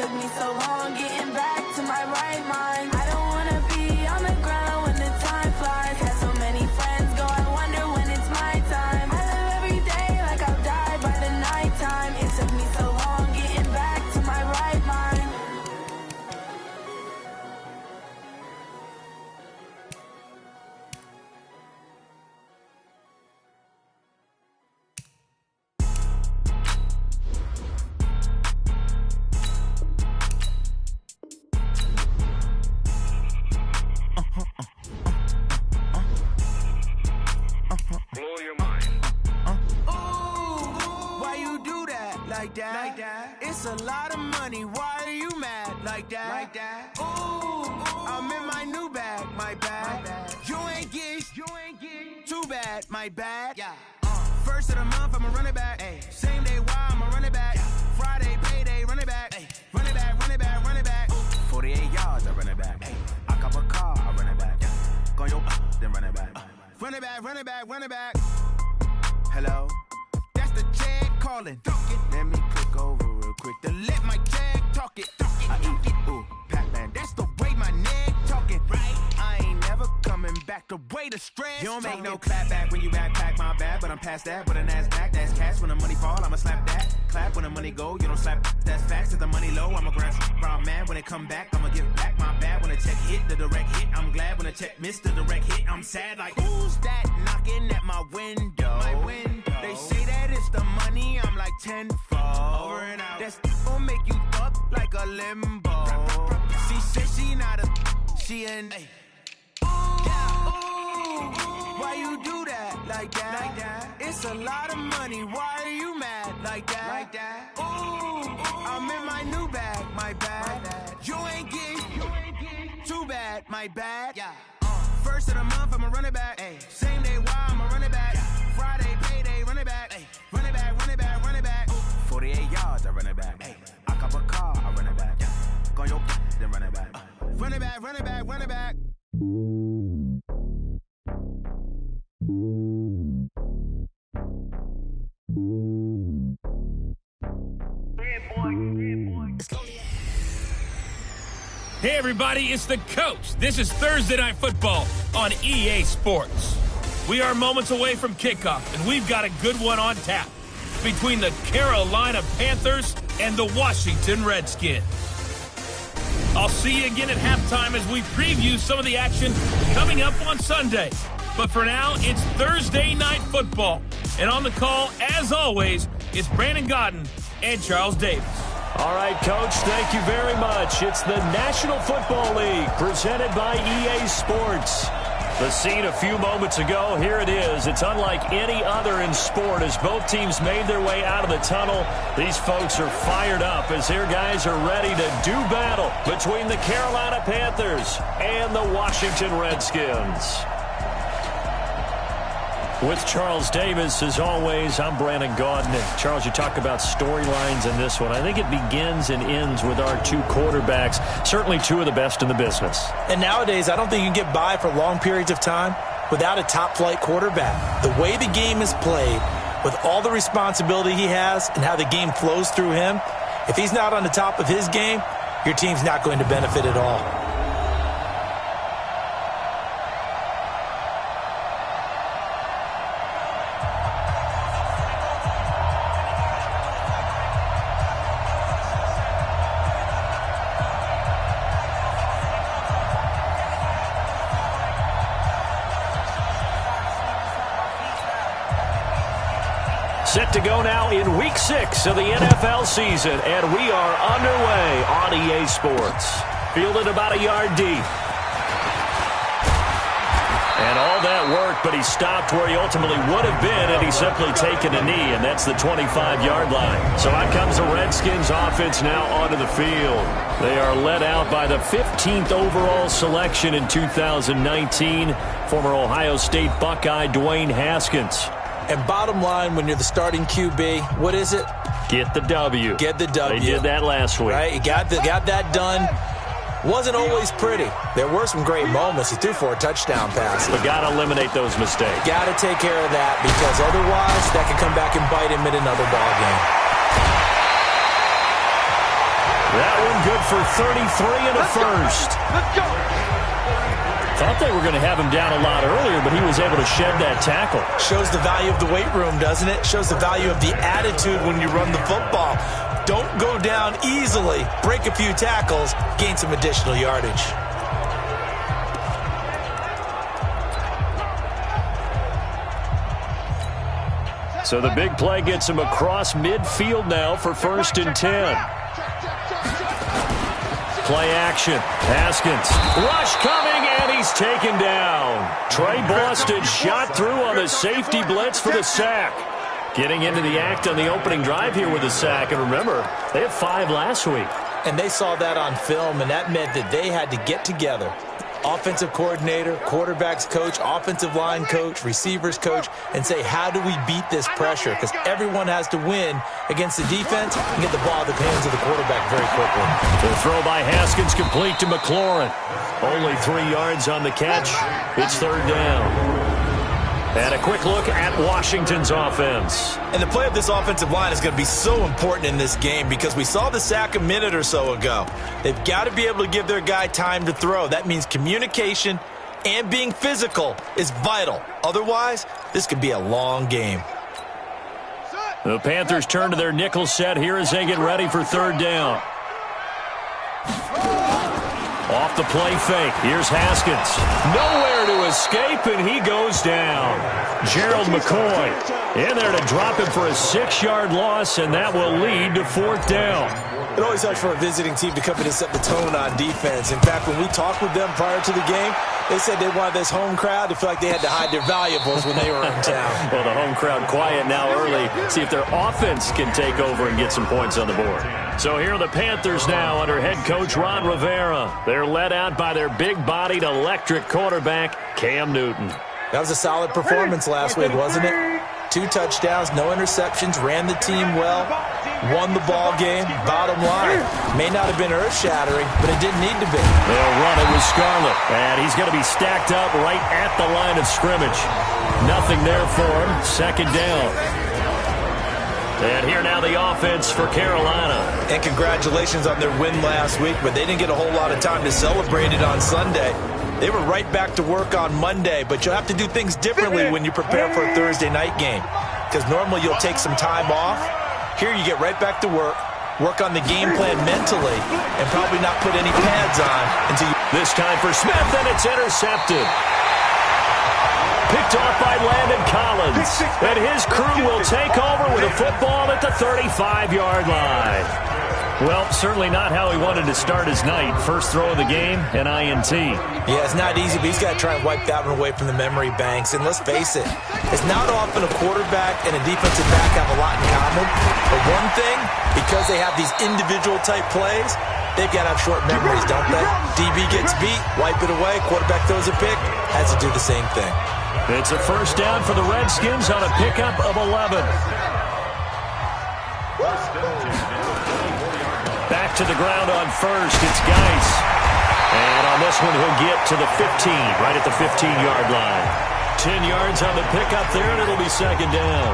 took me so long getting back to my right mind. I don't wanna be on the ground when the time flies. Had so many friends go, I wonder when it's my time. I live every day like I'll die by the nighttime. It took me so long getting back to my right mind. Blow your mind. Why you do that like that? It's a lot of money. Why are you mad like that? Ooh, I'm in my new bag, my bad. You ain't get too bad, my bad. Yeah. First of the month, I'ma run it back. Ay. Same day, why I'ma run it back. Friday, payday, run it back. Ay. Run it back, run it back, run it back. 48 yards, I run it back. Ay. I cop a car, I run it back. Go yo, then run it back. Run it back, run it back, run it back. Hello? That's the jag calling. Let me click over real quick to let my jag talk it. I eat it, ooh, Pac-Man. That's the way my neck talking. Right? I ain't never coming back the way the stress. You don't make no clap back when you backpack, my bad. But I'm past that with a NASDAQ. That's cash when the money fall, I'ma slap that. Clap when the money go, you don't slap. That's facts. If the money low, I'ma grab brown man. When it come back, I'ma give back my bad. When the check hit, the direct hit. I'm glad when the check missed the direct hit. I'm sad like, who's that knocking at my window? They say that it's the money, I'm like tenfold. Over and out. That's gon' make you up like a limbo. She said she not a, she an. Why you do that like that? It's a lot of money. Why are you mad like that? Ooh, I'm in my new bag, my bad. You ain't get too bad, my bad. Yeah. First of the month, I'ma run it back. Ay. Same day, why I'ma run it back. Friday, payday, run it back. Ay. Run it back, run it back, run it back. 48 yards, I run it back. Ay. I cop a car, I run it back. Go yo, then run it back. Run it back, run it back, run it back. Hey everybody, it's the coach. This is Thursday Night Football on EA Sports. We are moments away from kickoff, and we've got a good one on tap between the Carolina Panthers and the Washington Redskins. I'll see you again at halftime as we preview some of the action coming up on Sunday. But for now, it's Thursday Night Football. And on the call, as always, it's Brandon Godden and Charles Davis. All right, Coach, thank you very much. It's the National Football League presented by EA Sports. The scene a few moments ago, here it is. It's unlike any other in sport as both teams made their way out of the tunnel. These folks are fired up as their guys are ready to do battle between the Carolina Panthers and the Washington Redskins. With Charles Davis, as always, I'm Brandon Gaudin. Charles, you talk about storylines in this one. I think it begins and ends with our two quarterbacks, certainly two of the best in the business. And nowadays, I don't think you can get by for long periods of time without a top-flight quarterback. The way the game is played, with all the responsibility he has and how the game flows through him, if he's not on the top of his game, your team's not going to benefit at all. Set to go now in Week 6 of the NFL season, and we are underway on EA Sports. Fielded about a yard deep. And all that work, but he stopped where he ultimately would have been had he simply taken a knee, and that's the 25-yard line. So out comes the Redskins offense now onto the field. They are led out by the 15th overall selection in 2019, former Ohio State Buckeye Dwayne Haskins. And bottom line, when you're the starting QB, what is it? Get the W. Get the W. They did that last week. Right? He got that done. Wasn't always pretty. There were some great moments. He threw 4 touchdown passes. But got to eliminate those mistakes. Got to take care of that, because otherwise that can come back and bite him in another ball game. That one good for 33 and a first. Let's go. Thought they were going to have him down a lot earlier, but he was able to shed that tackle. Shows the value of the weight room, doesn't it? Shows the value of the attitude when you run the football. Don't go down easily. Break a few tackles, gain some additional yardage. So the big play gets him across midfield now for 1st and 10. Play action. Haskins. Rush coming, and he's taken down. Trey Boston shot through on the safety blitz for the sack. Getting into the act on the opening drive here with a sack. And remember, they had 5 last week. And they saw that on film, and that meant that they had to get together. Offensive coordinator, quarterback's coach, offensive line coach, receivers coach, and say, how do we beat this pressure? Because everyone has to win against the defense and get the ball in the hands of the quarterback very quickly. The throw by Haskins complete to McLaurin. Only 3 yards on the catch. It's 3rd down. And a quick look at Washington's offense. And the play of this offensive line is going to be so important in this game because we saw the sack a minute or so ago. They've got to be able to give their guy time to throw. That means communication and being physical is vital. Otherwise, this could be a long game. The Panthers turn to their nickel set here as they get ready for 3rd down. Off the play fake. Here's Haskins. Nowhere to escape, and he goes down. Gerald McCoy in there to drop him for a 6-yard loss, and that will lead to 4th down. It always helps for a visiting team to come in and set the tone on defense. In fact, when we talked with them prior to the game, they said they wanted this home crowd to feel like they had to hide their valuables when they were in town. Well, the home crowd quiet now early. See if their offense can take over and get some points on the board. So here are the Panthers now under head coach Ron Rivera. They're led out by their big-bodied electric quarterback, Cam Newton. That was a solid performance last week, wasn't it? 2 touchdowns, no interceptions, ran the team well, won the ball game. Bottom line, may not have been earth-shattering, but it didn't need to be. They'll run it with Scarlett, and he's going to be stacked up right at the line of scrimmage. Nothing there for him. 2nd down. And here now the offense for Carolina. And congratulations on their win last week, but they didn't get a whole lot of time to celebrate it on Sunday. They were right back to work on Monday, but you'll have to do things differently when you prepare for a Thursday night game. Because normally you'll take some time off. Here you get right back to work on the game plan mentally, and probably not put any pads on until you... This time for Smith, and it's intercepted. Picked off by Landon Collins. And his crew will take over with a football at the 35-yard line. Well, certainly not how he wanted to start his night. First throw of the game, an INT. Yeah, it's not easy, but he's got to try and wipe that one away from the memory banks. And let's face it, it's not often a quarterback and a defensive back have a lot in common. But one thing, because they have these individual type plays, they've got to have short memories, don't they? DB gets beat, wipe it away, quarterback throws a pick, has to do the same thing. It's a 1st down for the Redskins on a pickup of 11. Back to the ground on 1st. It's Geis. And on this one, he'll get to the 15, right at the 15-yard line. 10 yards on the pickup there, and it'll be 2nd down.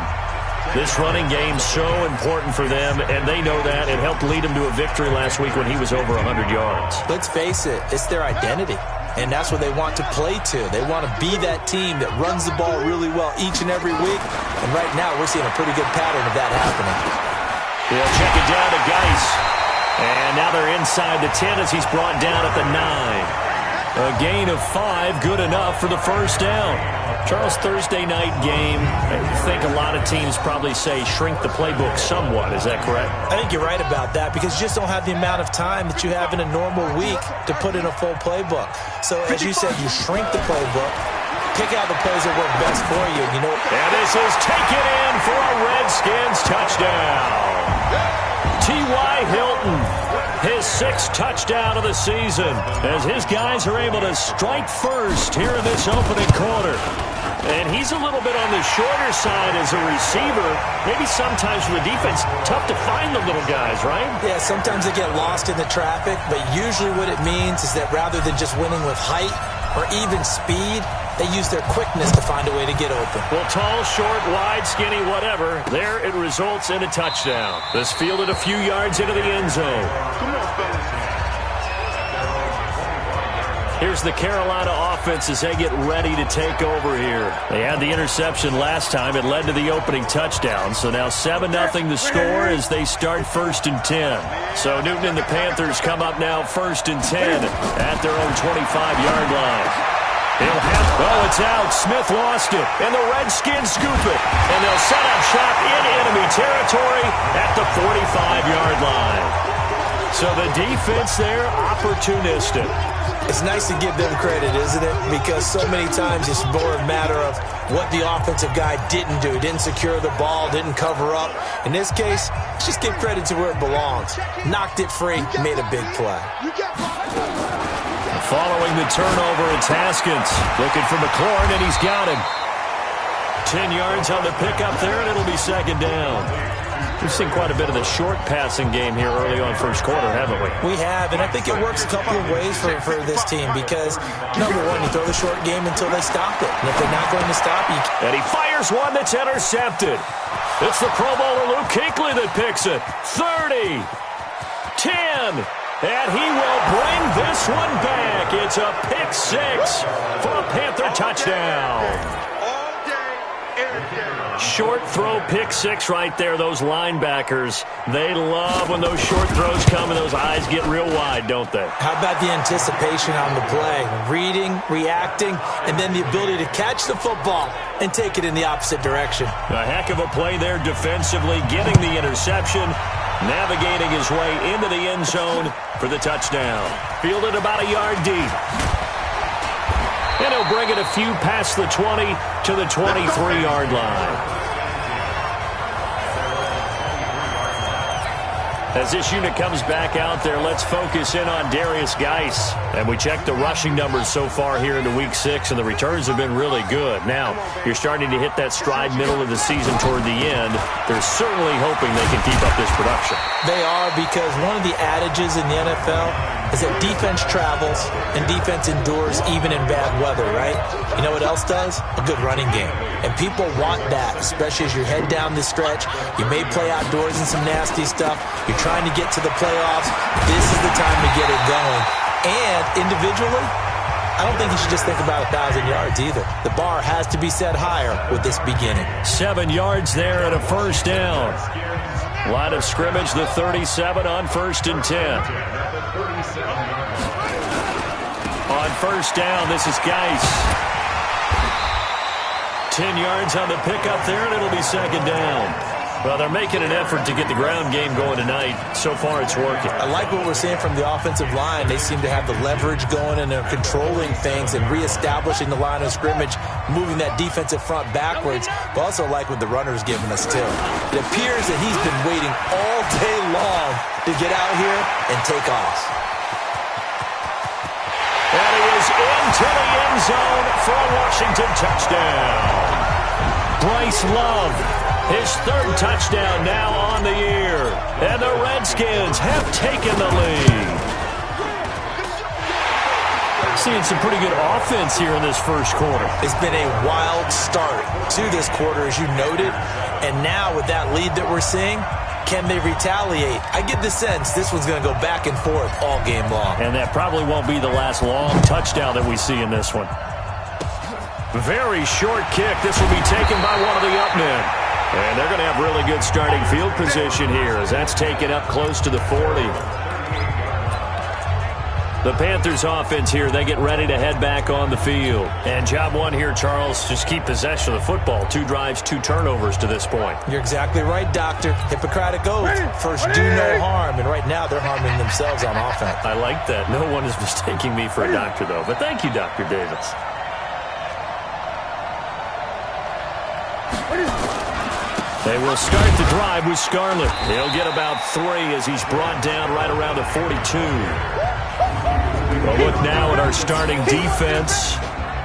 This running game's so important for them, and they know that. It helped lead them to a victory last week when he was over 100 yards. Let's face it, it's their identity. And that's what they want to play to. They want to be that team that runs the ball really well each and every week. And right now, we're seeing a pretty good pattern of that happening. They'll check it down to Geis. And now they're inside the 10 as he's brought down at the 9. A gain of 5, good enough for the 1st down. Charles, Thursday night game, I think a lot of teams probably say shrink the playbook somewhat. Is that correct? I think you're right about that because you just don't have the amount of time that you have in a normal week to put in a full playbook. So, as you said, you shrink the playbook, pick out the plays that work best for you. You know. And this is taken in for a Redskins touchdown. T.Y. Hilton, his 6th touchdown of the season, as his guys are able to strike first here in this opening quarter. And he's a little bit on the shorter side as a receiver. Maybe sometimes for the defense, tough to find the little guys, right? Yeah, sometimes they get lost in the traffic, but usually what it means is that rather than just winning with height, or even speed, they use their quickness to find a way to get open. Well, tall, short, wide, skinny, whatever, there it results in a touchdown. This fielded a few yards into the end zone. Come on, fellas. Here's the Carolina offense as they get ready to take over here. They had the interception last time. It led to the opening touchdown. So now 7-0 the score as they start 1st and 10. So Newton and the Panthers come up now 1st and 10 at their own 25-yard line. It's out. Smith lost it, and the Redskins scoop it. And they'll set up shop in enemy territory at the 45-yard line. So the defense there, opportunistic. It's nice to give them credit, isn't it? Because so many times it's more a matter of what the offensive guy didn't do. Didn't secure the ball, didn't cover up. In this case, let's just give credit to where it belongs. Knocked it free, made a big play. Following the turnover, it's Haskins. Looking for McLaurin, and he's got him. 10 yards on the pickup there, and it'll be 2nd down. We've seen quite a bit of the short passing game here early on first quarter, haven't we? We have, and I think it works a couple of ways for this team because, number one, you throw the short game until they stop it. And if they're not going to stop you... And he fires one that's intercepted. It's the Pro Bowler Luke Kuechly that picks it. 30, 10, and he will bring this one back. It's a pick 6 for a Panther touchdown. Short throw, pick 6 right there. Those linebackers, they love when those short throws come and those eyes get real wide, don't they? How about the anticipation on the play? Reading, reacting, and then the ability to catch the football and take it in the opposite direction. A heck of a play there defensively, getting the interception, navigating his way into the end zone for the touchdown. Fielded about a yard deep. And he'll bring it a few past the 20 to the 23-yard line. As this unit comes back out there, let's focus in on Darius Geis. And we check the rushing numbers so far here into Week 6, and the returns have been really good. Now, you're starting to hit that stride middle of the season toward the end. They're certainly hoping they can keep up this production. They are, because one of the adages in the NFL is that defense travels and defense endures even in bad weather, right? You know what else does? A good running game. And people want that, especially as you head down the stretch. You may play outdoors in some nasty stuff. You're trying to get to the playoffs. This is the time to get it going. And individually, I don't think you should just think about 1,000 yards either. The bar has to be set higher with this beginning. 7 yards there and a first down. Line of scrimmage, the 37 on 1st and 10. On first down, this is Geis. 10 yards on the pickup there, and it'll be 2nd down. Well, they're making an effort to get the ground game going tonight. So far, it's working. I like what we're seeing from the offensive line. They seem to have the leverage going, and they're controlling things and reestablishing the line of scrimmage, moving that defensive front backwards. But also like what the runner's giving us, too. It appears that he's been waiting all day long to get out here and take off. And he is into the end zone for a Washington touchdown. Bryce Love, his 3rd touchdown now on the year. And the Redskins have taken the lead. Seeing some pretty good offense here in this first quarter. It's been a wild start to this quarter, as you noted. And now with that lead that we're seeing, can they retaliate? I get the sense this one's going to go back and forth all game long. And that probably won't be the last long touchdown that we see in this one. Very short kick. This will be taken by one of the up men. And they're going to have really good starting field position here as that's taken up close to the 40. The Panthers offense here, they get ready to head back on the field. And job one here, Charles, just keep possession of the football. 2 drives, 2 turnovers to this point. You're exactly right, Doctor. Hippocratic oath. First, do no harm. And right now, they're harming themselves on offense. I like that. No one is mistaking me for a doctor, though. But thank you, Dr. Davis. They will start the drive with Scarlett. He'll get about 3 as he's brought down right around the 42. We'll look now at our starting defense.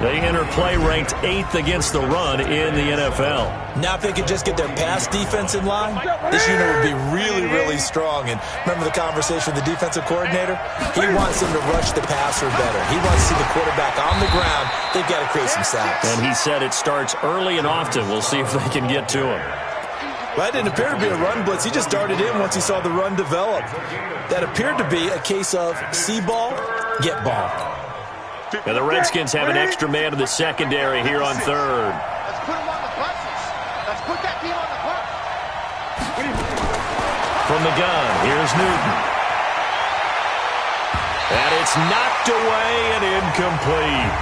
They enter play ranked 8th against the run in the NFL. Now if they could just get their pass defense in line, this unit would be really, really strong. And remember the conversation with the defensive coordinator? He wants them to rush the passer better. He wants to see the quarterback on the ground. They've got to create some sacks. And he said it starts early and often. We'll see if they can get to him. Well, that didn't appear to be a run blitz. He just darted in once he saw the run develop. That appeared to be a case of see ball, get ball. And the Redskins have an extra man in the secondary here on third. Let's put him on the buses. Let's put that team on the bus. From the gun, here's Newton. And it's knocked away and incomplete.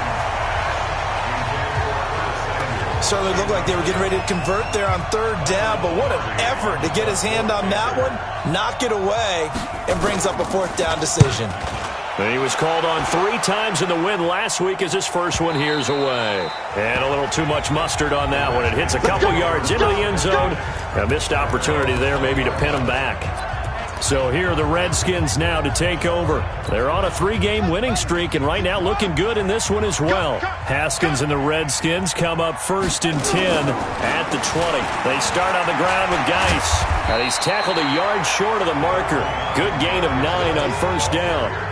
Certainly looked like they were getting ready to convert there on third down, but what an effort to get his hand on that one, knock it away, and brings up a fourth down decision. And he was called on 3 times in the win last week as his first one here's away. And a little too much mustard on that one. It hits a couple yards into the end zone. A missed opportunity there maybe to pin him back. So here are the Redskins now to take over. They're on a 3-game winning streak, and right now looking good in this one as well. Haskins and the Redskins come up 1st and 10 at the 20. They start on the ground with Geis. And he's tackled a yard short of the marker. Good gain of 9 on 1st down.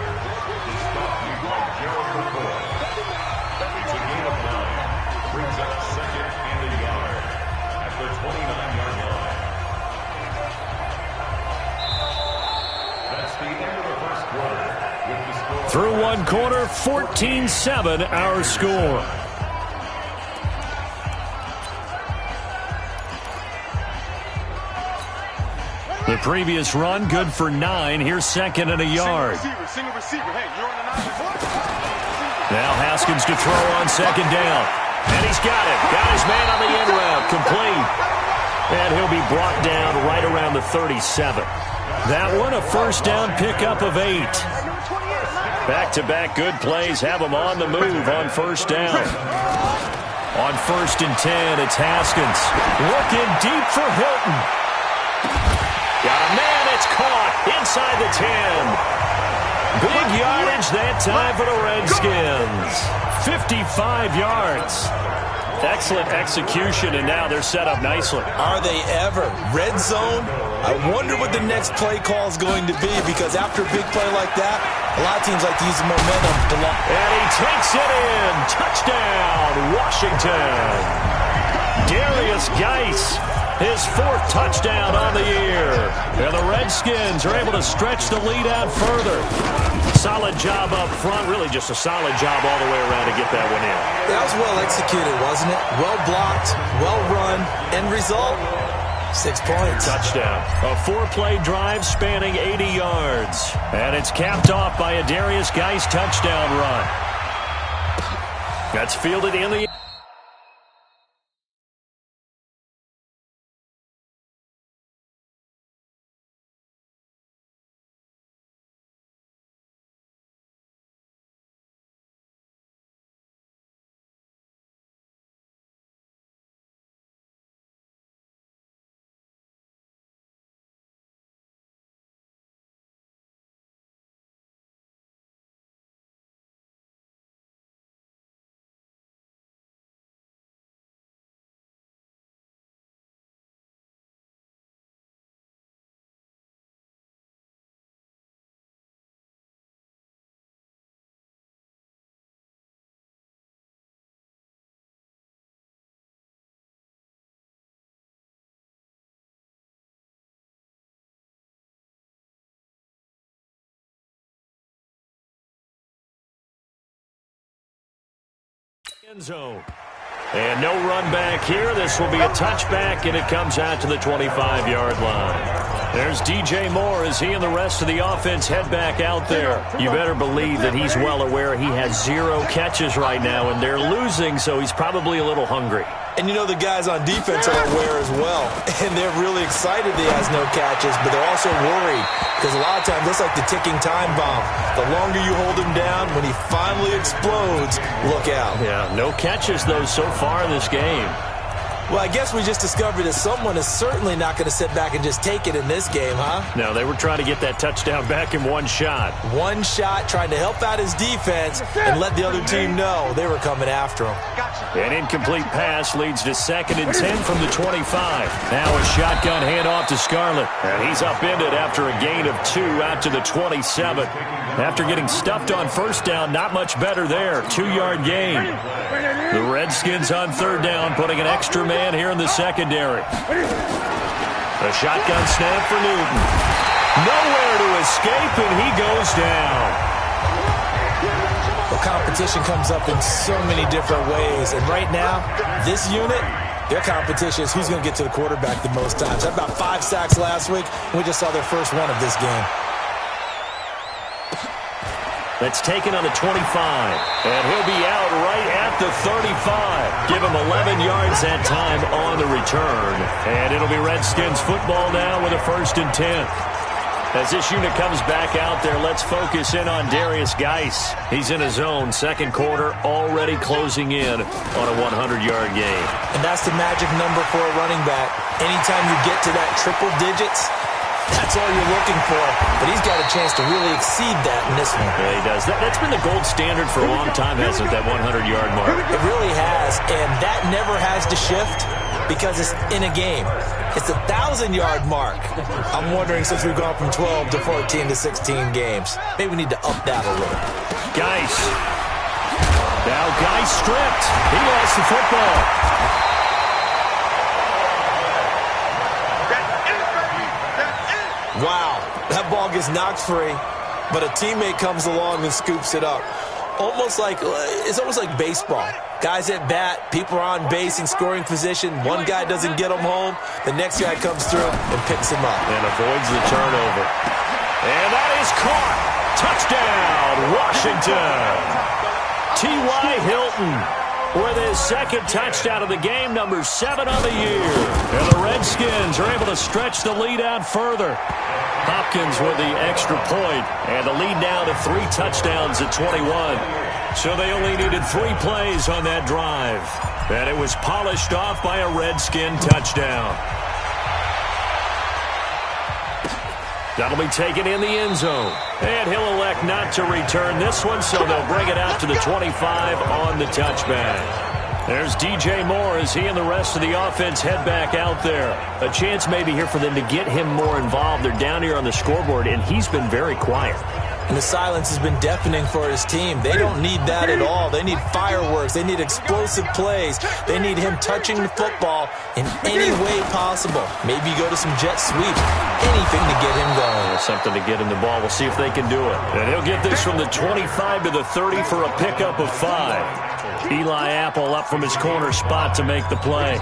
Through one quarter, 14-7 our score. The previous run, good for 9. Here's 2nd and a yard. Single receiver. Hey, you're on the 9. Now Haskins to throw on 2nd down. And he's got it. Got his man on the end route. Complete. And he'll be brought down right around the 37. That one, a 1st down pickup of 8. Back-to-back good plays have him on the move on 1st down. On 1st and 10, it's Haskins. Looking deep for Hilton. Got a man, it's caught inside the 10. Big yardage that time for the Redskins. 55 yards. Excellent execution, and now they're set up nicely. Are they ever? Red zone? I wonder what the next play call is going to be, because after a big play like that, a lot of teams like to use the momentum to lock. And he takes it in. Touchdown, Washington. Darius Geis, his 4th touchdown on the year. And the Redskins are able to stretch the lead out further. Solid job up front, really just a solid job all the way around to get that one in. That was well executed, wasn't it? Well blocked, well run. End result, 6 points. Touchdown. A 4-play drive spanning 80 yards. And it's capped off by a Darius Geis touchdown run. That's fielded in the end zone. And no run back here. This will be a touchback, and it comes out to the 25-yard line. There's DJ Moore as he and the rest of the offense head back out there. You better believe that he's well aware he has 0 catches right now, and they're losing, so he's probably a little hungry. And you know the guys on defense are aware as well. And they're really excited he has no catches, but they're also worried. Because a lot of times, that's like the ticking time bomb. The longer you hold him down, when he finally explodes, look out. Yeah, no catches, though, so far in this game. Well, I guess we just discovered that someone is certainly not going to sit back and just take it in this game, huh? No, they were trying to get that touchdown back in one shot. One shot, trying to help out his defense and let the other team know they were coming after him. An incomplete pass leads to 2nd and 10 from the 25. Now a shotgun handoff to Scarlett. And he's upended after a gain of 2 out to the 27. After getting stuffed on first down, not much better there. 2-yard gain. The Redskins on 3rd down, putting an extra man here in the secondary. A shotgun snap for Newton. Nowhere to escape, and he goes down. Well, competition comes up in so many different ways. And right now, this unit, their competition is who's going to get to the quarterback the most times. Had about 5 sacks last week. We just saw their first one of this game. That's taken on the 25, and he'll be out right at the 35. Give him 11 yards that time on the return. And it'll be Redskins football now with a 1st and 10. As this unit comes back out there, let's focus in on Darius Geis. He's in his zone, 2nd quarter, already closing in on a 100-yard game. And that's the magic number for a running back. Anytime you get to that triple digits, that's all you're looking for. But he's got a chance to really exceed that in this one. Yeah, he does. That's been the gold standard for a long time, hasn't it, that 100-yard mark? It really has, and that never has to shift because it's in a game. It's a 1,000-yard mark. I'm wondering, since we've gone from 12 to 14 to 16 games, maybe we need to up that a little. Geis. Now Geis stripped. He lost the football. Wow, that ball gets knocked free, but a teammate comes along and scoops it up. It's almost like baseball. Guys at bat, people are on base in scoring position. One guy doesn't get him home. The next guy comes through and picks him up. And avoids the turnover. And that is caught. Touchdown, Washington. T.Y. Hilton with his 2nd touchdown of the game, number 7 on the year. And the Redskins are able to stretch the lead out further. Hopkins with the extra point, and the lead now to 3 touchdowns at 21. So they only needed 3 plays on that drive. And it was polished off by a Redskin touchdown. That'll be taken in the end zone. And he'll elect not to return this one, so they'll bring it out to the 25 on the touchback. There's DJ Moore as he and the rest of the offense head back out there. A chance maybe here for them to get him more involved. They're down here on the scoreboard, and he's been very quiet. And the silence has been deafening for his team. They don't need that at all. They need fireworks. They need explosive plays. They need him touching the football in any way possible. Maybe go to some jet sweep. Anything to get him going. Something to get him the ball. We'll see if they can do it. And he'll get this from the 25 to the 30 for a pickup of 5. Eli Apple up from his corner spot to make the play.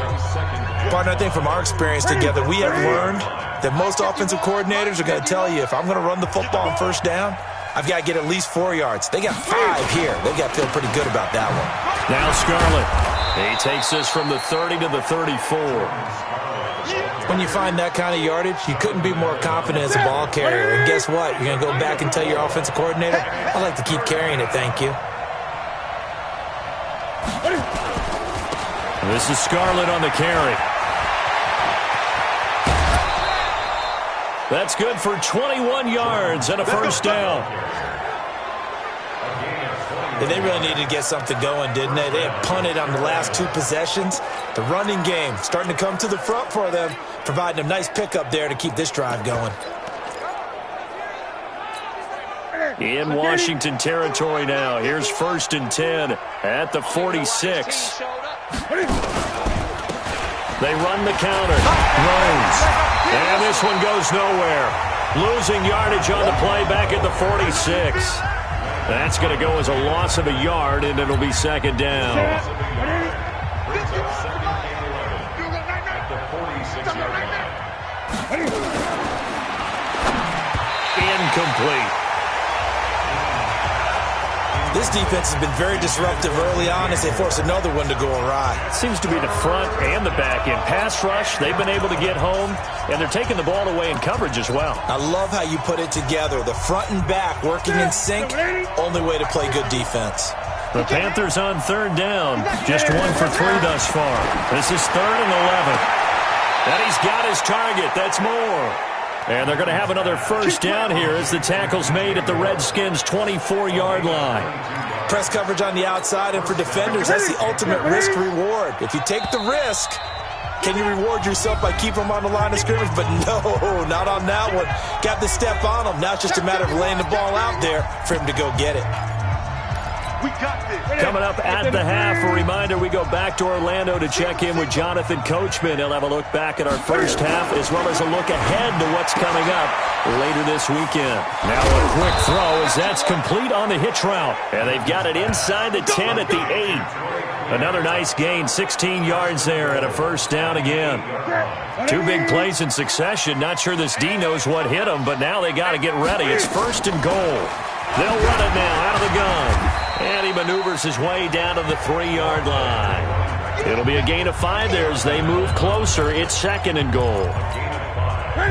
Partner, I think from our experience together, we have learned that most offensive coordinators are going to tell you, if I'm going to run the football on first down, I've got to get at least 4 yards. They got 5 here. They've got to feel pretty good about that one. Now Scarlett. He takes this from the 30 to the 34. When you find that kind of yardage, you couldn't be more confident as a ball carrier. And guess what? You're going to go back and tell your offensive coordinator, I'd like to keep carrying it, thank you. This is Scarlett on the carry. That's good for 21 yards and a first down. They really needed to get something going, didn't they? They had punted on the last 2 possessions. The running game starting to come to the front for them, providing a nice pickup there to keep this drive going. In Washington territory now. Here's 1st and 10 at the 46. They run the counter. Rose. And this one goes nowhere. Losing yardage on the play back at the 46. That's going to go as a loss of a yard, and it'll be 2nd down. Incomplete. This defense has been very disruptive early on as they force another one to go awry. Seems to be the front and the back end. Pass rush, they've been able to get home, and they're taking the ball away in coverage as well. I love how you put it together. The front and back working in sync, only way to play good defense. The Panthers on third down. Just 1 for 3 thus far. This is 3rd and 11. And he's got his target. That's more. And they're going to have another first down here as the tackle's made at the Redskins' 24-yard line. Press coverage on the outside, and for defenders, that's the ultimate risk-reward. If you take the risk, can you reward yourself by keeping them on the line of scrimmage? But no, not on that one. Got the step on them. Now it's just a matter of laying the ball out there for him to go get it. We got this. Coming up at the half, a reminder, we go back to Orlando to check in with Jonathan Coachman. He'll have a look back at our first half as well as a look ahead to what's coming up later this weekend. Now a quick throw as that's complete on the hitch route. And they've got it inside the 10 at the 8. Another nice gain, 16 yards there and a first down again. 2 big plays in succession. Not sure this D knows what hit him, but now they got to get ready. It's 1st and goal. They'll run it now out of the gun. And he maneuvers his way down to the 3-yard line. It'll be a gain of 5 there as they move closer. It's 2nd and goal.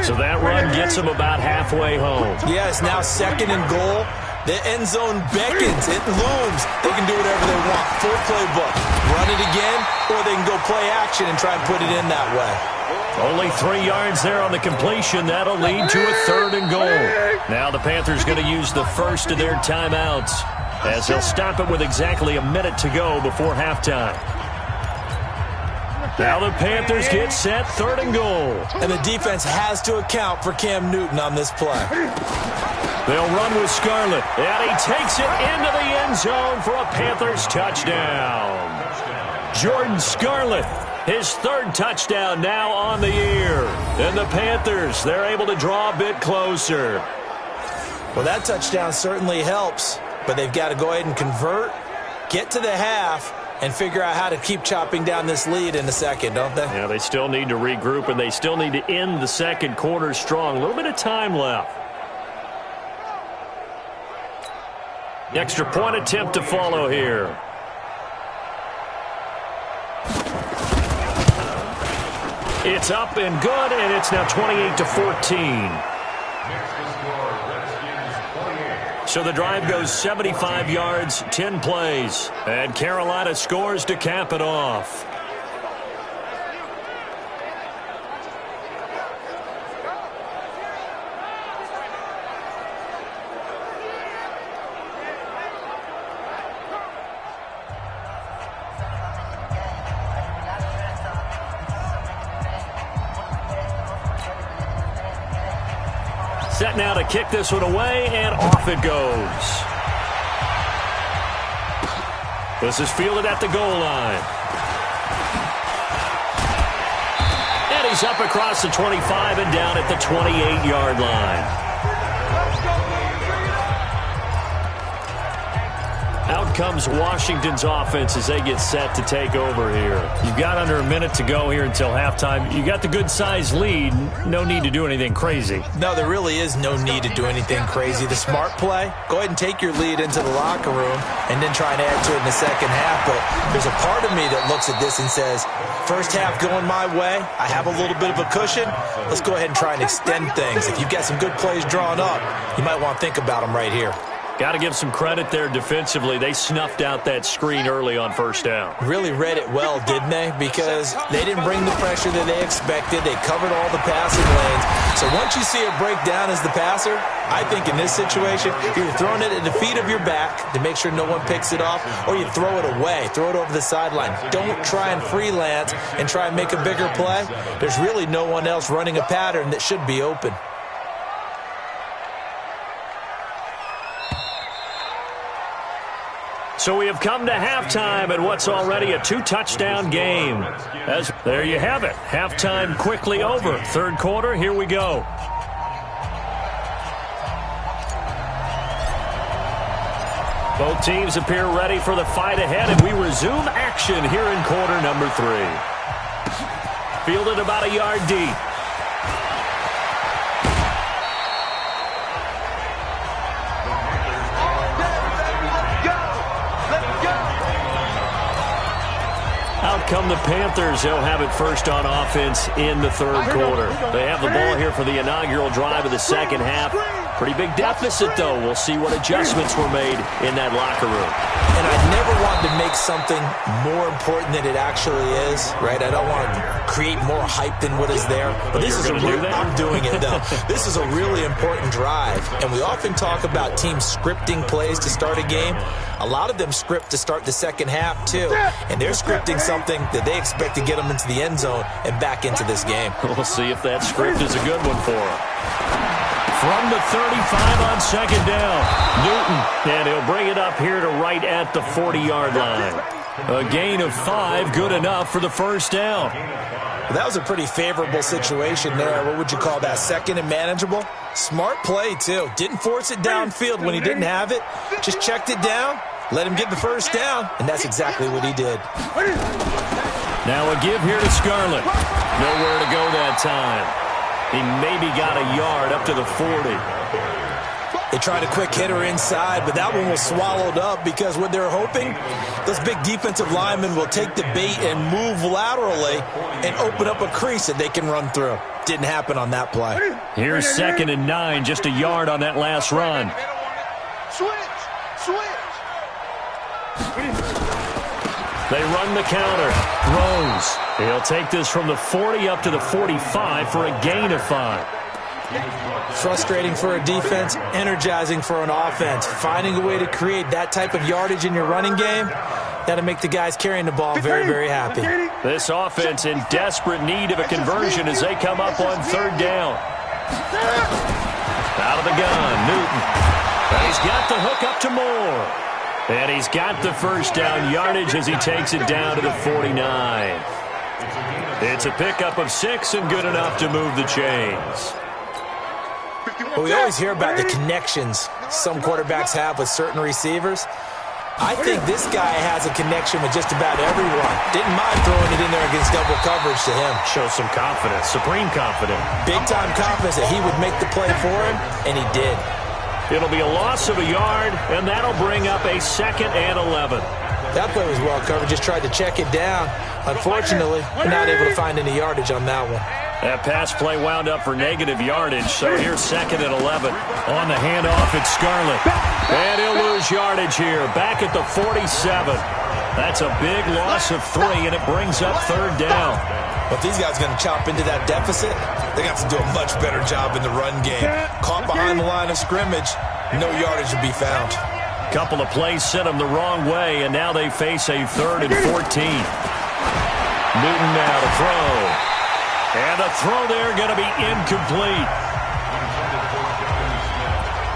So that run gets them about halfway home. Yeah, it's now 2nd and goal. The end zone beckons. It looms. They can do whatever they want. Full playbook. Run it again, or they can go play action and try and put it in that way. Only 3 yards there on the completion. That'll lead to a 3rd and goal. Now the Panthers going to use the first of their timeouts as they'll stop it with exactly a minute to go before halftime. Now the Panthers get set, 3rd and goal. And the defense has to account for Cam Newton on this play. They'll run with Scarlett, and he takes it into the end zone for a Panthers touchdown. Jordan Scarlett, his 3rd touchdown now on the year. And the Panthers, they're able to draw a bit closer. Well, that touchdown certainly helps, but they've got to go ahead and convert, get to the half, and figure out how to keep chopping down this lead in the second, don't they? Yeah, they still need to regroup, and they still need to end the second quarter strong. A little bit of time left. The extra point attempt to follow here. It's up and good, and it's now 28-14. So the drive goes 75 yards, 10 plays, and Carolina scores to cap it off. Set now to kick this one away, and off it goes. This is fielded at the goal line. And he's up across the 25 and down at the 28-yard line. Out comes Washington's offense as they get set to take over here. You've got under a minute to go here until halftime. You got the good-sized lead. No need to do anything crazy. No, there really is no need to do anything crazy. The smart play, go ahead and take your lead into the locker room and then try and add to it in the second half. But there's a part of me that looks at this and says, first half going my way, I have a little bit of a cushion. Let's go ahead and try and extend things. If you've got some good plays drawn up, you might want to think about them right here. Got to give some credit there defensively. They snuffed out that screen early on first down. Really read it well, didn't they? Because they didn't bring the pressure that they expected. They covered all the passing lanes. So once you see it break down as the passer, I think in this situation, you're throwing it at the feet of your back to make sure no one picks it off, or you throw it away, throw it over the sideline. Don't try and freelance and try and make a bigger play. There's really no one else running a pattern that should be open. So we have come to halftime at what's already a 2-touchdown game. As there you have it. Halftime quickly over. Third quarter, here we go. Both teams appear ready for the fight ahead, and we resume action here in quarter number 3. Fielded about a yard deep. Out come the Panthers. They'll have it first on offense in the third quarter. They have the ball here for the inaugural drive of the second half. Pretty big deficit, though. We'll see what adjustments were made in that locker room. And I never want to make something more important than it actually is, right? I don't want to create more hype than what is there. But this is I'm doing it, though. This is a really important drive. And we often talk about teams scripting plays to start a game. A lot of them script to start the second half, too. And they're scripting something that they expect to get them into the end zone and back into this game. We'll see if that script is a good one for them. From the 35 on second down, Newton, and he'll bring it up here to right at the 40-yard line. A gain of 5, good enough for the first down. Well, that was a pretty favorable situation there. What would you call that, second and manageable? Smart play, too. Didn't force it downfield when he didn't have it. Just checked it down, let him get the first down, and that's exactly what he did. Now a give here to Scarlett. Nowhere to go that time. He maybe got a yard up to the 40. They tried a quick hitter inside, but that one was swallowed up because what they're hoping, those big defensive linemen will take the bait and move laterally and open up a crease that they can run through. Didn't happen on that play. Here's 2nd and 9, just a yard on that last run. They run the counter. Throws. He'll take this from the 40 up to the 45 for a gain of 5. Frustrating for a defense, energizing for an offense. Finding a way to create that type of yardage in your running game, that'll make the guys carrying the ball very, very happy. This offense in desperate need of a conversion as they come up on 3rd down. Out of the gun, Newton. And he's got the hook up to Moore. And he's got the first down yardage as he takes it down to the 49. It's a pickup of 6 and good enough to move the chains. Well, we always hear about the connections some quarterbacks have with certain receivers. I think this guy has a connection with just about everyone. Didn't mind throwing it in there against double coverage to him. Shows some confidence, supreme confidence. Big-time confidence that he would make the play for him, and he did. It'll be a loss of a yard, and that'll bring up a 2nd and 11. That play was well covered. Just tried to check it down. Unfortunately, we're not able to find any yardage on that one. That pass play wound up for negative yardage, so here's 2nd and 11. On the handoff, it's Scarlett. And he'll lose yardage here, back at the 47. That's a big loss of 3, and it brings up 3rd down. But if these guys are going to chop into that deficit, they got to do a much better job in the run game. Caught behind the line of scrimmage, no yardage to be found. Couple of plays sent them the wrong way, and now they face a 3rd and 14. Newton now to throw. And the throw there going to be incomplete.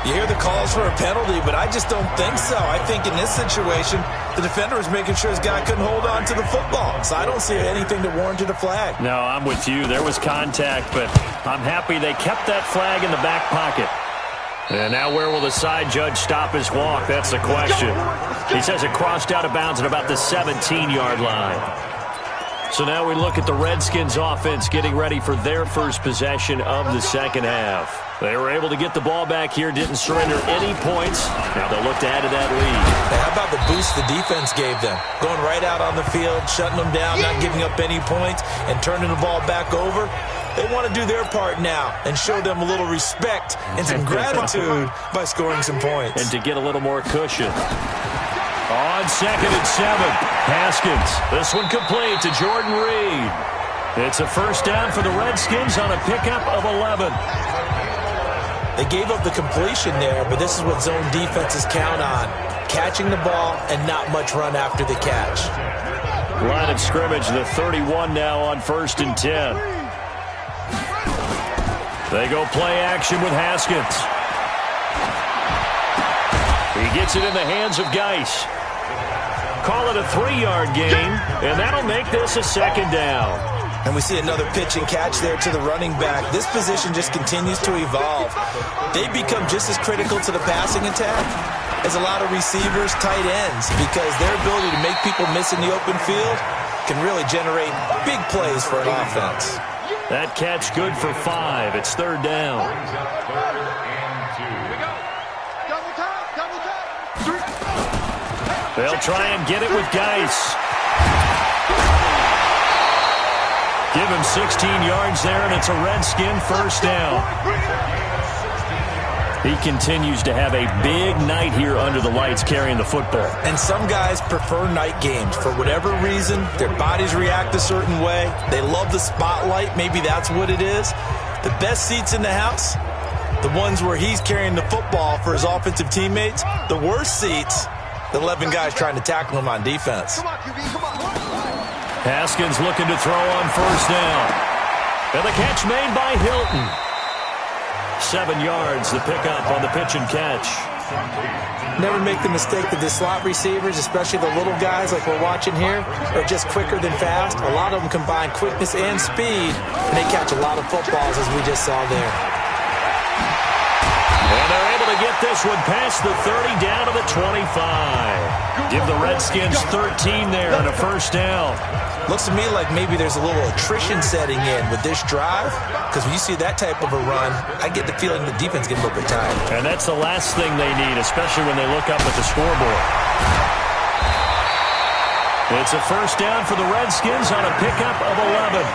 You hear the calls for a penalty, but I just don't think so. I think in this situation, the defender was making sure his guy couldn't hold on to the football. So I don't see anything to warrant a flag. No, I'm with you. There was contact, but I'm happy they kept that flag in the back pocket. And now where will the side judge stop his walk? That's the question. He says it crossed out of bounds at about the 17-yard line. So now we look at the Redskins offense getting ready for their first possession of the second half. They were able to get the ball back here, didn't surrender any points. Now they'll look to add to that lead. Hey, how about the boost the defense gave them? Going right out on the field, shutting them down, not giving up any points, and turning the ball back over. They want to do their part now and show them a little respect and some gratitude by scoring some points. And to get a little more cushion. On 2nd and 7, Haskins. This one complete to Jordan Reed. It's a first down for the Redskins on a pickup of 11. They gave up the completion there, but this is what zone defenses count on. Catching the ball and not much run after the catch. Line of scrimmage, the 31 now on 1st and 10. They go play action with Haskins. He gets it in the hands of Geis. Call it a 3-yard gain, and that'll make this a 2nd down. And we see another pitch and catch there to the running back. This position just continues to evolve. They become just as critical to the passing attack as a lot of receivers, tight ends, because their ability to make people miss in the open field can really generate big plays for an offense. That catch good for 5. It's 3rd down. They'll try and get it with Geis. Give him 16 yards there, and it's a Redskin first down. He continues to have a big night here under the lights carrying the football. And some guys prefer night games. For whatever reason, their bodies react a certain way. They love the spotlight. Maybe that's what it is. The best seats in the house, the ones where he's carrying the football for his offensive teammates. The worst seats, the 11 guys trying to tackle him on defense. Come on, QB, come on. Haskins looking to throw on first down. And the catch made by Hilton. 7 yards, the pickup on the pitch and catch. Never make the mistake that the slot receivers, especially the little guys like we're watching here, are just quicker than fast. A lot of them combine quickness and speed, and they catch a lot of footballs, as we just saw there. And they're able to get this one past the 30 down to the 25. Give the Redskins 13 there and a first down. Looks to me like maybe there's a little attrition setting in with this drive, because when you see that type of a run, I get the feeling the defense gets a little bit tired. And that's the last thing they need, especially when they look up at the scoreboard. It's a first down for the Redskins on a pickup of 11.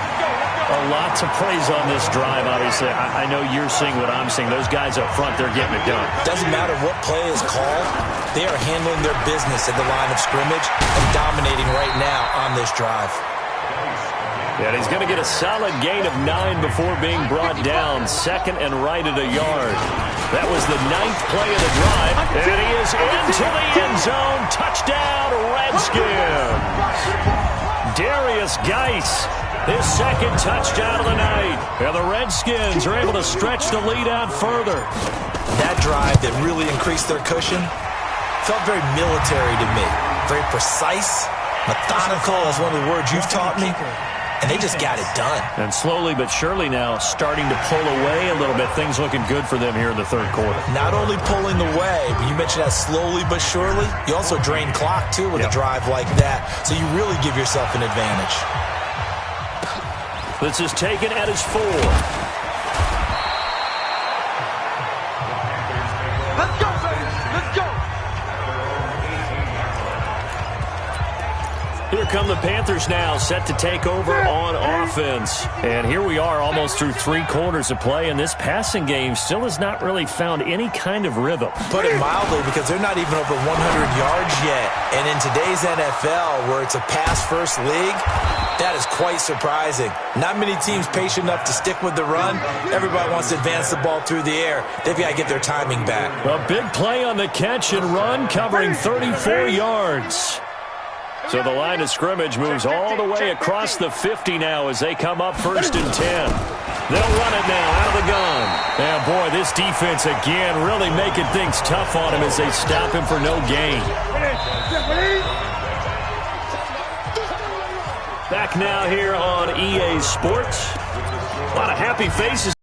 Lots of praise on this drive, obviously. I know you're seeing what I'm seeing. Those guys up front, they're getting it done. Doesn't matter what play is called. They are handling their business at the line of scrimmage and dominating right now on this drive. Yeah, he's going to get a solid gain of 9 before being brought down. Second and right at a yard. That was the 9th play of the drive. And he is into the end zone. Touchdown, Redskins. Darius Geis, his second touchdown of the night. And the Redskins are able to stretch the lead out further. That drive that really increased their cushion felt very military to me. Very precise, methodical, is one of the words you've taught me. And they just got it done. And slowly but surely now starting to pull away a little bit. Things looking good for them here in the third quarter. Not only pulling away, but you mentioned that slowly but surely. You also drain clock, too, with a drive like that. So you really give yourself an advantage. This is taken at his 4. Let's go, baby. Let's go. Here come the Panthers now, set to take over on offense. And here we are almost through 3 quarters of play, and this passing game still has not really found any kind of rhythm. Put it mildly, because they're not even over 100 yards yet. And in today's NFL, where it's a pass-first league, that is quite surprising. Not many teams patient enough to stick with the run. Everybody wants to advance the ball through the air. They've got to get their timing back. A big play on the catch and run, covering 34 yards. So the line of scrimmage moves all the way across the 50 now as they come up first and 10. They'll run it now out of the gun. And boy, this defense again really making things tough on him as they stop him for no gain. Back now here on EA Sports. A lot of happy faces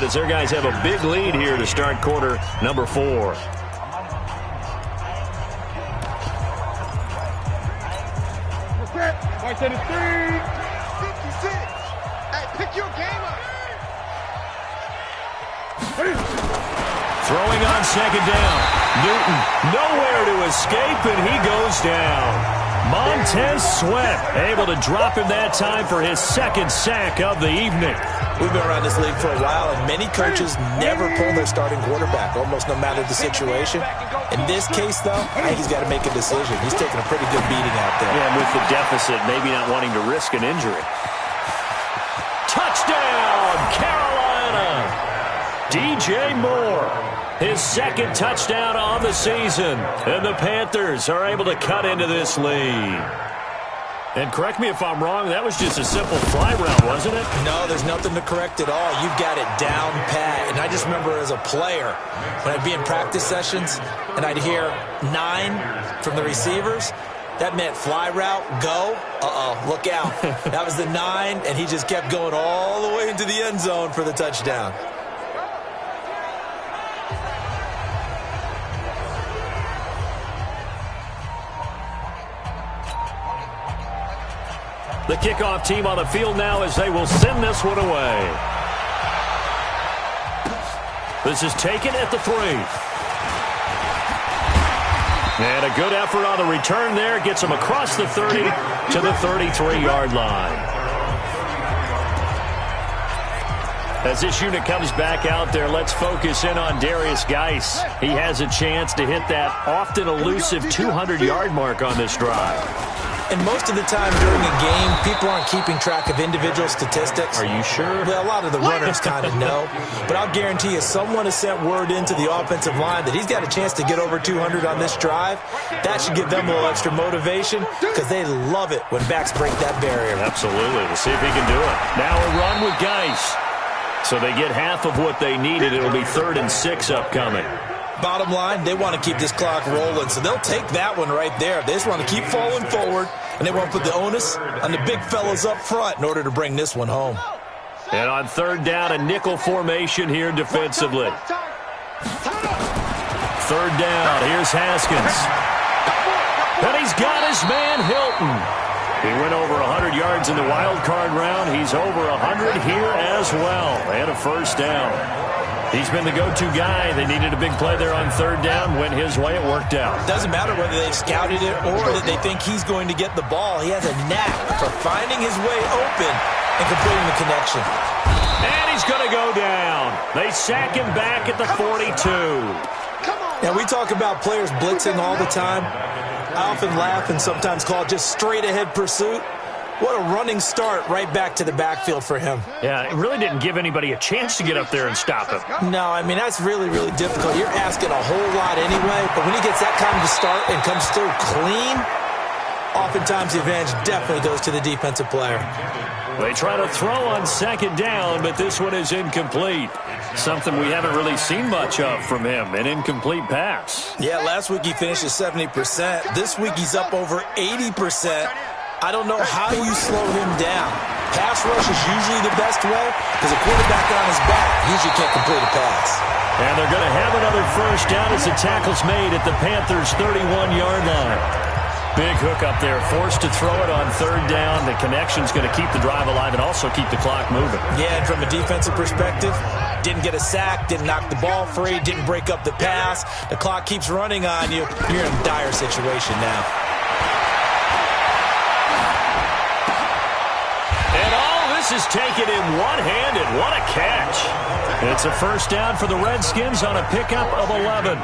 as their guys have a big lead here to start quarter number 4. I said it's 3. 56. Hey, pick your game up. Throwing on second down. Newton nowhere to escape, and he goes down. Montez Sweat able to drop him that time for his second sack of the evening. We've been around this league for a while, and many coaches never pull their starting quarterback, almost no matter the situation. In this case, though, I think he's got to make a decision. He's taking a pretty good beating out there. Yeah, and with the deficit, maybe not wanting to risk an injury. Touchdown, Carolina! DJ Moore, his second touchdown on the season. And the Panthers are able to cut into this lead. And correct me if I'm wrong, that was just a simple fly route, wasn't it? No, there's nothing to correct at all. You've got it down pat. And I just remember as a player, when I'd be in practice sessions and I'd hear 9 from the receivers, that meant fly route, go. Look out. That was the 9, and he just kept going all the way into the end zone for the touchdown. The kickoff team on the field now as they will send this one away. This is taken at the 3. And a good effort on the return there. Gets him across the 30 to the 33-yard line. As this unit comes back out there, let's focus in on Darius Geis. He has a chance to hit that often elusive 200-yard mark on this drive. And most of the time during a game, people aren't keeping track of individual statistics. Are you sure? Well, a lot of the runners kind of know. But I'll guarantee you someone has sent word into the offensive line that he's got a chance to get over 200 on this drive. That should give them a little extra motivation because they love it when backs break that barrier. Absolutely. We'll see if he can do it. Now a run with Geis. So they get half of what they needed. It'll be 3rd and 6 upcoming. Bottom line, they want to keep this clock rolling, so they'll take that one right there. They just want to keep falling forward, and they want to put the onus on the big fellas up front in order to bring this one home. And on 3rd down, a nickel formation here defensively. 3rd down, here's Haskins. And he's got his man Hilton. He went over 100 yards in the wild card round. He's over 100 here as well, and a 1st down. He's been the go-to guy. They needed a big play there on 3rd down. Went his way. It worked out. Doesn't matter whether they've scouted it or that they think he's going to get the ball. He has a knack for finding his way open and completing the connection. And he's going to go down. They sack him back at the 42. Now, we talk about players blitzing all the time. I often laugh and sometimes call it just straight-ahead pursuit. What a running start right back to the backfield for him. Yeah, it really didn't give anybody a chance to get up there and stop him. No, I mean, that's really, really difficult. You're asking a whole lot anyway, but when he gets that kind of start and comes through clean, oftentimes the advantage definitely goes to the defensive player. They try to throw on 2nd down, but this one is incomplete. Something we haven't really seen much of from him, an incomplete pass. Yeah, last week he finished at 70%. This week he's up over 80%. I don't know how you slow him down. Pass rush is usually the best way because a quarterback on his back usually can't complete a pass. And they're going to have another 1st down as the tackle's made at the Panthers' 31-yard line. Big hook up there, forced to throw it on 3rd down. The connection's going to keep the drive alive and also keep the clock moving. Yeah, and from a defensive perspective, didn't get a sack, didn't knock the ball free, didn't break up the pass. The clock keeps running on you. You're in a dire situation now. Is taken in one-handed. What a catch. It's a 1st down for the Redskins on a pickup of 11.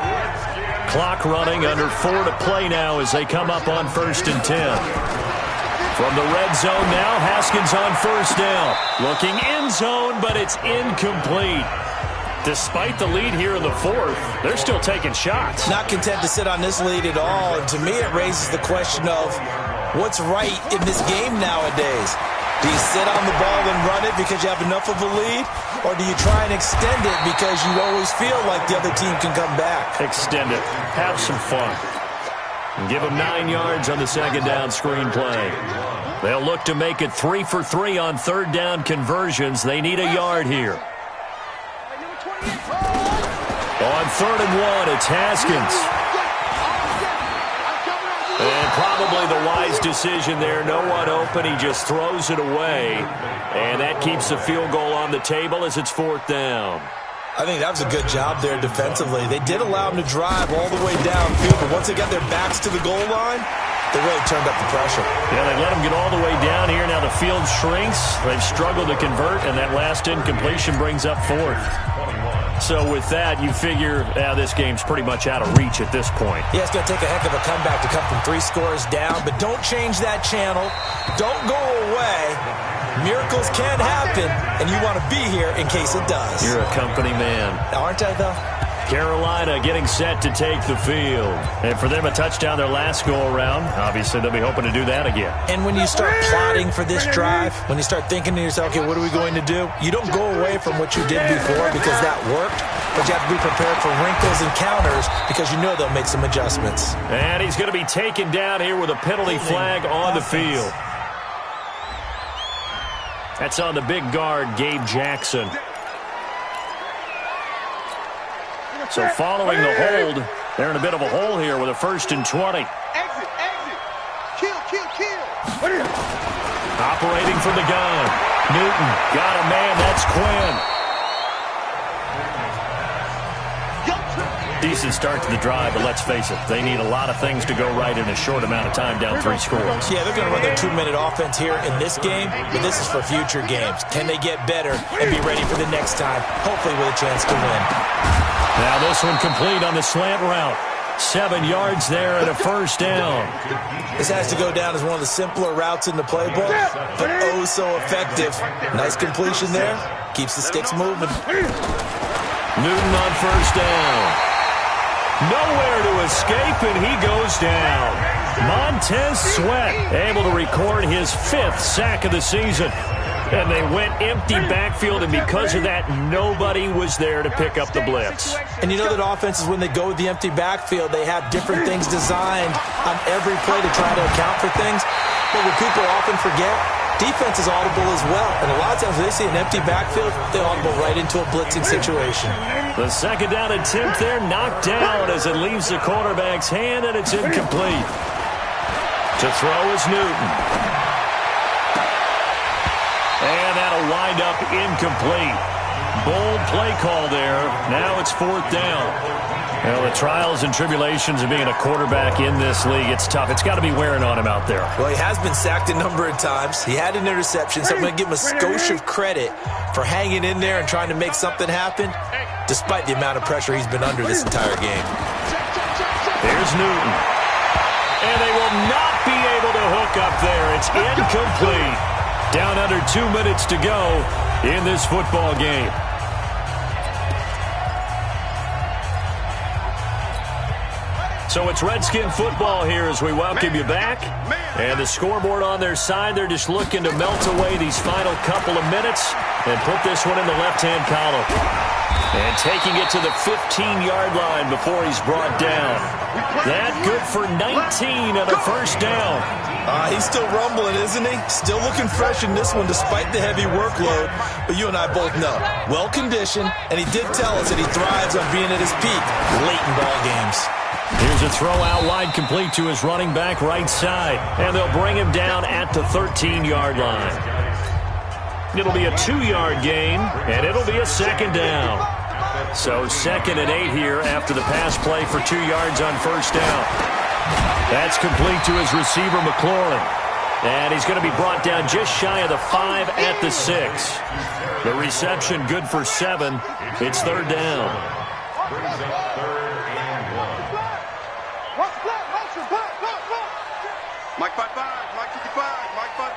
Clock running, under 4 to play now as they come up on 1st and 10. From the red zone now, Haskins on 1st down. Looking end zone, but it's incomplete. Despite the lead here in the 4th, they're still taking shots. Not content to sit on this lead at all. And to me, it raises the question of what's right in this game nowadays. Do you sit on the ball and run it because you have enough of a lead? Or do you try and extend it because you always feel like the other team can come back? Extend it. Have some fun. And give them 9 yards on the 2nd down screen play. They'll look to make it 3 for 3 on 3rd down conversions. They need a yard here. On 3rd and 1, it's Haskins. And probably the wise decision there. No one open. He just throws it away. And that keeps the field goal on the table as it's 4th down. I think that was a good job there defensively. They did allow him to drive all the way downfield, but once they got their backs to the goal line, they really turned up the pressure. Yeah, they let him get all the way down here. Now the field shrinks. They've struggled to convert, and that last incompletion brings up 4th. So with that, you figure this game's pretty much out of reach at this point. Yeah, it's going to take a heck of a comeback to come from 3 scores down, but don't change that channel. Don't go away. Miracles can happen, and you want to be here in case it does. You're a company man. Aren't I, though? Carolina getting set to take the field. And for them, a touchdown their last go-around. Obviously, they'll be hoping to do that again. And when you start plotting for this drive, when you start thinking to yourself, okay, what are we going to do? You don't go away from what you did before because that worked, but you have to be prepared for wrinkles and counters because you know they'll make some adjustments. And he's going to be taken down here with a penalty flag on the field. That's on the big guard, Gabe Jackson. So following the hold, they're in a bit of a hole here with a 1st and 20. Exit, exit. Kill. Operating from the gun. Newton got a man. That's Quinn. Decent start to the drive, but let's face it, they need a lot of things to go right in a short amount of time, down 3 scores. Yeah, they're going to run their 2-minute offense here in this game, but this is for future games. Can they get better and be ready for the next time, hopefully with a chance to win? Now this one complete on the slant route. 7 yards there and a first down. This has to go down as one of the simpler routes in the playbook, but oh so effective. Nice completion there. Keeps the sticks moving. Newton on first down. Nowhere to escape, and he goes down. Montez Sweat able to record his 5th sack of the season. And they went empty backfield, and because of that, nobody was there to pick up the blitz. And you know that offenses, when they go with the empty backfield, they have different things designed on every play to try to account for things. But what people often forget, defense is audible as well. And a lot of times when they see an empty backfield, they audible right into a blitzing situation. The second down attempt there knocked down as it leaves the quarterback's hand, and it's incomplete. To throw is Newton. And that'll wind up incomplete. Bold play call there. Now it's 4th down. Well, the trials and tribulations of being a quarterback in this league, it's tough. It's got to be wearing on him out there. Well, he has been sacked a number of times. He had an interception, so I'm going to give him a skosh of credit for hanging in there and trying to make something happen, despite the amount of pressure he's been under this entire game. There's Newton. And they will not be able to hook up there. It's incomplete. Down under 2 minutes to go in this football game. So it's Redskin football here as we welcome you back. And the scoreboard on their side, they're just looking to melt away these final couple of minutes and put this one in the left-hand column. And taking it to the 15-yard line before he's brought down. That good for 19 and a first down. He's still rumbling, isn't he? Still looking fresh in this one despite the heavy workload. But you and I both know, well-conditioned, and he did tell us that he thrives on being at his peak late in ball games. Here's a throw out wide complete to his running back right side. And they'll bring him down at the 13-yard line. It'll be a 2-yard gain, and it'll be a second down. So 2nd and 8 here after the pass play for 2 yards on first down. That's complete to his receiver, McLaurin. And he's going to be brought down just shy of the 5 at the 6. The reception good for 7. It's 3rd down. Mike 5-5, Mike 55, Mike 5-5.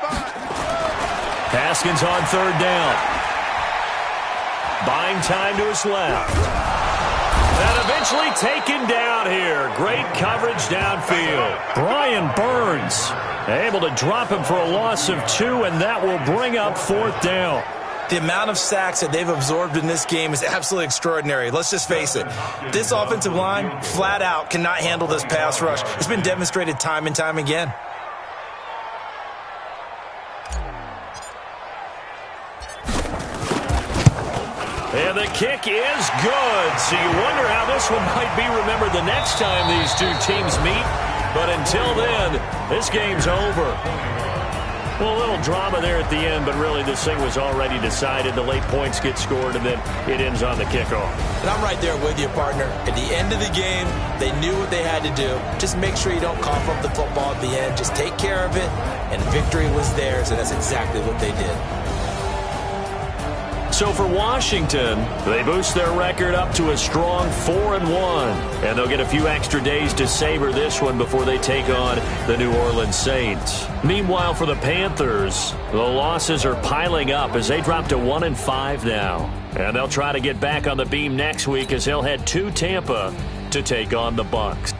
Haskins on 3rd down. Buying time to his left. And eventually taken down here. Great coverage downfield. Brian Burns able to drop him for a loss of 2, and that will bring up 4th down. The amount of sacks that they've absorbed in this game is absolutely extraordinary. Let's just face it. This offensive line, flat out, cannot handle this pass rush. It's been demonstrated time and time again. And the kick is good. So you wonder how this one might be remembered the next time these two teams meet. But until then, this game's over. Well, a little drama there at the end, but really this thing was already decided. The late points get scored, and then it ends on the kickoff. And I'm right there with you, partner. At the end of the game, they knew what they had to do. Just make sure you don't cough up the football at the end. Just take care of it, and victory was theirs, and that's exactly what they did. So for Washington, they boost their record up to a strong 4-1. And they'll get a few extra days to savor this one before they take on the New Orleans Saints. Meanwhile, for the Panthers, the losses are piling up as they drop to 1-5 now. And they'll try to get back on the beam next week as they'll head to Tampa to take on the Bucs.